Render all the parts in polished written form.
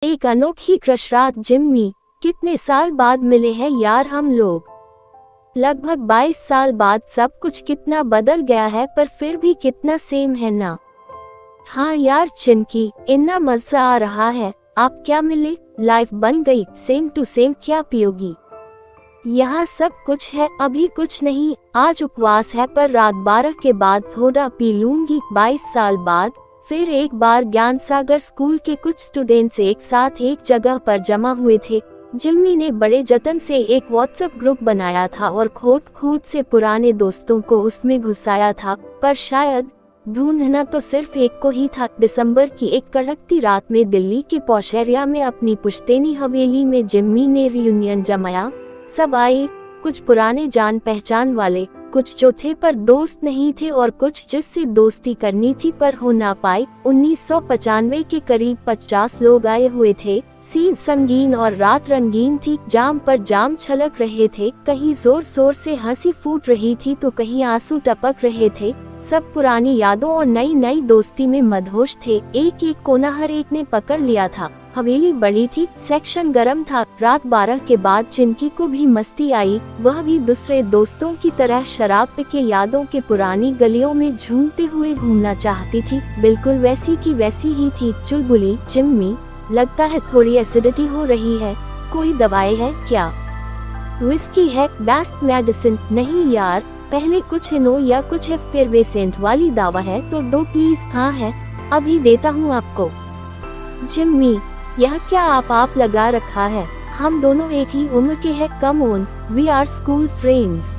एक अनोखी क्रश रात। जिम्मी, कितने साल बाद मिले हैं यार हम लोग। लगभग 22 साल बाद। सब कुछ कितना बदल गया है पर फिर भी कितना सेम है ना। हाँ यार चिंकी, इतना मजा आ रहा है। आप क्या मिले, लाइफ बन गई सेम टू सेम। क्या पियोगी? यहाँ सब कुछ है, अभी कुछ नहीं। आज उपवास है पर रात 12 के बाद थोड़ा पी लूंगी। 22 साल बाद फिर एक बार ज्ञान सागर स्कूल के कुछ स्टूडेंट्स एक साथ एक जगह पर जमा हुए थे। जिम्मी ने बड़े जतन से एक व्हाट्सएप ग्रुप बनाया था और खोद से पुराने दोस्तों को उसमें घुसाया था, पर शायद ढूंढना तो सिर्फ एक को ही था। दिसंबर की एक कड़कती रात में दिल्ली के पॉश एरिया में अपनी पुश्तैनी हवेली में जिम्मी ने रियूनियन जमाया। सब आए, कुछ पुराने जान पहचान वाले, कुछ जो थे पर दोस्त नहीं थे और कुछ जिससे दोस्ती करनी थी पर हो ना पाए। 1995 के करीब 50 लोग आए हुए थे। सीन संगीन और रात रंगीन थी। जाम पर जाम छलक रहे थे, कहीं जोर शोर से हंसी फूट रही थी तो कहीं आंसू टपक रहे थे। सब पुरानी यादों और नई नई दोस्ती में मदहोश थे। एक एक कोना हर एक ने पकड़ लिया था। हवेली बड़ी थी, सेक्शन गरम था। रात 12 के बाद चिंकी को भी मस्ती आई। वह भी दूसरे दोस्तों की तरह शराब पे के यादों के पुरानी गलियों में झूमते हुए घूमना चाहती थी। बिल्कुल वैसी की वैसी ही थी। चुलबुली, जिम्मी, लगता है थोड़ी एसिडिटी हो रही है, कोई दवाई है क्या? विस्की है बेस्ट मेडिसिन। नहीं यार, पहले कुछ नो या कुछ एफेरवेसेंट वाली दवा है तो दो प्लीज। हाँ है, अभी देता हूँ आपको। जिम्मी, यह क्या आप लगा रखा है? हम दोनों एक ही उम्र के हैं, come on, we are school friends.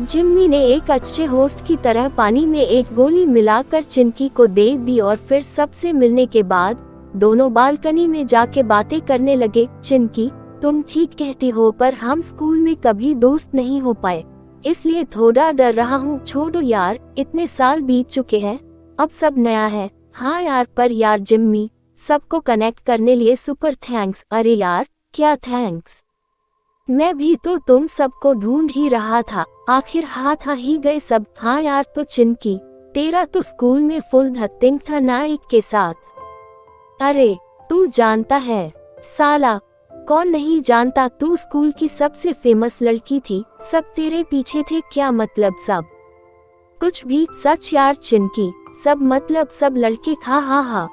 Jimmy ने एक अच्छे होस्ट की तरह पानी में एक गोली मिलाकर चिंकी को दे दी और फिर सबसे मिलने के बाद दोनों बालकनी में जाके बातें करने लगे। चिंकी, तुम ठीक कहती हो पर हम स्कूल में कभी दोस्त नहीं हो पाए, इसलिए थोड़ा डर रहा हूँ। छोड़ो यार, इतने साल बीत चुके हैं, अब सब नया है। हाँ यार, पर यार जिम्मी, सबको कनेक्ट करने लिए सुपर थैंक्स। अरे यार, क्या थैंक्स? मैं भी तो तुम सबको ढूंढ ही रहा था, आखिर हाथ आ ही गए सब। हाँ यार, तो चिंकी, तेरा तो स्कूल में फुल धत्तिंग था ना एक के साथ। अरे तू जानता है साला, कौन नहीं जानता, तू स्कूल की सबसे फेमस लड़की थी, सब तेरे पीछे थे। क्या मतलब सब? कुछ भी सच यार चिंकी, सब मतलब सब लड़के। हाँ हाँ हाँ,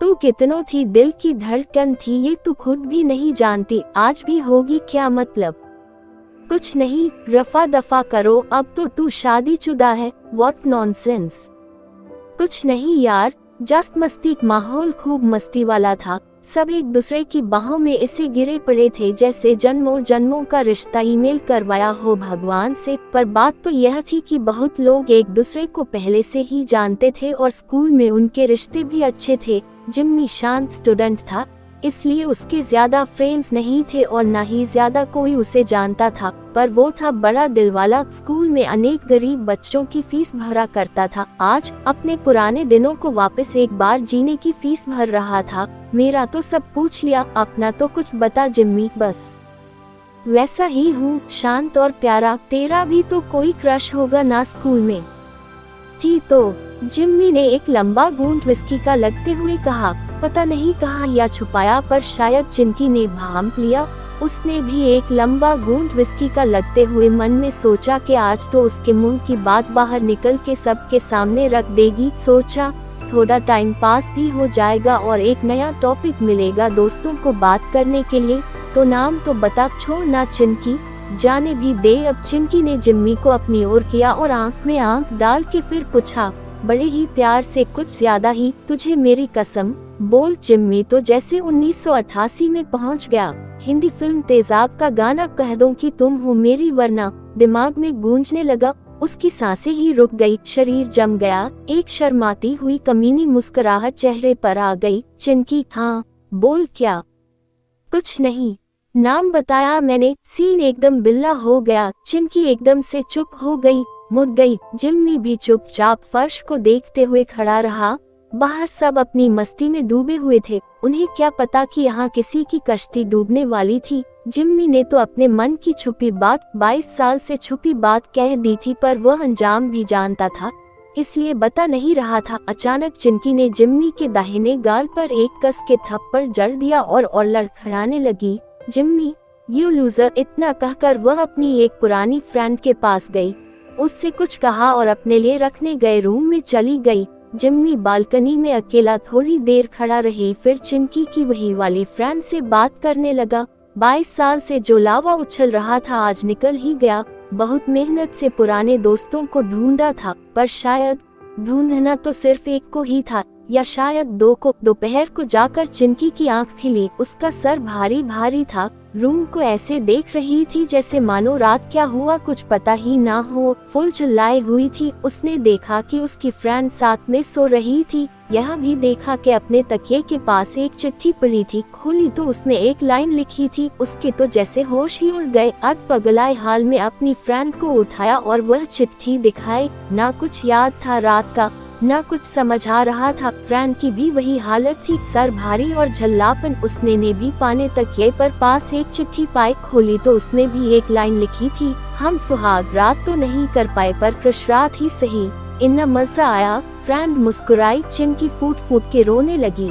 तू कितनों थी, दिल की धड़कन थी, ये तू खुद भी नहीं जानती। आज भी होगी। क्या मतलब? कुछ नहीं, रफा दफा करो, अब तो तू शादीशुदा है। What nonsense. कुछ नहीं यार, जस्ट मस्ती। माहौल खूब मस्ती वाला था, सब एक दूसरे की बाहों में ऐसे गिरे पड़े थे जैसे जन्मों जन्मों का रिश्ता ईमेल करवाया हो भगवान से। पर बात तो यह थी कि बहुत लोग एक दूसरे को पहले से ही जानते थे और स्कूल में उनके रिश्ते भी अच्छे थे। जिम्मी शांत स्टूडेंट था, इसलिए उसके ज्यादा फ्रेंड्स नहीं थे और न ही ज्यादा कोई उसे जानता था, पर वो था बड़ा दिलवाला। स्कूल में अनेक गरीब बच्चों की फीस भरा करता था। आज अपने पुराने दिनों को वापस एक बार जीने की फीस भर रहा था। मेरा तो सब पूछ लिया, अपना तो कुछ बता जिम्मी। बस वैसा ही हूँ, शांत और प्यारा। तेरा भी तो कोई क्रश होगा ना स्कूल में? थी तो। जिम्मी ने एक लंबा घूंट विस्की का लगते हुए कहा। पता नहीं कहा या छुपाया, पर शायद चिंकी ने भांप लिया। उसने भी एक लंबा घूंट विस्की का लगते हुए मन में सोचा कि आज तो उसके मुंह की बात बाहर निकल के सबके सामने रख देगी। सोचा थोड़ा टाइम पास भी हो जाएगा और एक नया टॉपिक मिलेगा दोस्तों को बात करने के लिए। तो नाम तो बता, छोड़ ना चिंकी, जाने भी दे अब। चिंकी ने जिम्मी को अपनी ओर किया और आंख में आंख डाल के फिर पूछा, बड़े ही प्यार से, कुछ ज्यादा ही, तुझे मेरी कसम बोल। जिम्मी तो जैसे 1988 में पहुंच गया। हिंदी फिल्म तेजाब का गाना कह दूं कि तुम हो मेरी वरना दिमाग में गूंजने लगा। उसकी सांसें ही रुक गई, शरीर जम गया, एक शर्माती हुई कमीनी मुस्कुराहट चेहरे पर आ गई। चिंकी, हाँ बोल। क्या? कुछ नहीं, नाम बताया मैंने। सीन एकदम बिल्ला हो गया। चिंकी एकदम से चुप हो गई, मुड़ गई। जिम्मी भी चुपचाप फर्श को देखते हुए खड़ा रहा। बाहर सब अपनी मस्ती में डूबे हुए थे। उन्हें क्या पता कि यहाँ किसी की कश्ती डूबने वाली थी। जिम्मी ने तो अपने मन की छुपी बात, 22 साल से छुपी बात कह दी थी, पर वह अंजाम भी जानता था। इसलिए बता नहीं रहा था। अचानक चिंकी ने जिम्मी के दाहिने गाल पर एक कस के थप्पड़ जड़ दिया और लड़खड़ाने लगी। जिम्मी, यू लूजर, इतना कहकर वह अपनी एक पुरानी फ्रेंड के पास गई, उससे कुछ कहा और अपने लिए रखने गए रूम में चली गई। जिम्मी बालकनी में अकेला थोड़ी देर खड़ा रही, फिर चिंकी की वही वाली फ्रेंड से बात करने लगा। 22 साल से जो लावा उछल रहा था आज निकल ही गया। बहुत मेहनत से पुराने दोस्तों को ढूंढा था, पर शायद ढूंढना तो सिर्फ एक को ही था, या शायद दो को। दोपहर को जाकर चिंकी की आंख खिली, उसका सर भारी भारी था। रूम को ऐसे देख रही थी जैसे मानो रात क्या हुआ कुछ पता ही ना हो। फुल चिल्लाई हुई थी। उसने देखा कि उसकी फ्रेंड साथ में सो रही थी। यह भी देखा कि अपने तकिए के पास एक चिट्ठी पड़ी थी। खोली तो उसमें एक लाइन लिखी थी। उसके तो जैसे होश ही उड़ गए। अध पगलाए हाल में अपनी फ्रेंड को उठाया और वह चिट्ठी दिखाई। ना कुछ याद था रात का, ना कुछ समझ आ रहा था। फ्रेंड की भी वही हालत थी, सर भारी और झल्लापन। उसने ने भी पाने तकिए पर पास एक चिट्ठी पाई। खोली तो उसने भी एक लाइन लिखी थी, हम सुहाग रात तो नहीं कर पाए पर कृष रात ही सही, इतना मजा आया। फ्रेंड मुस्कुराई। चिंकी फूट फूट के रोने लगी।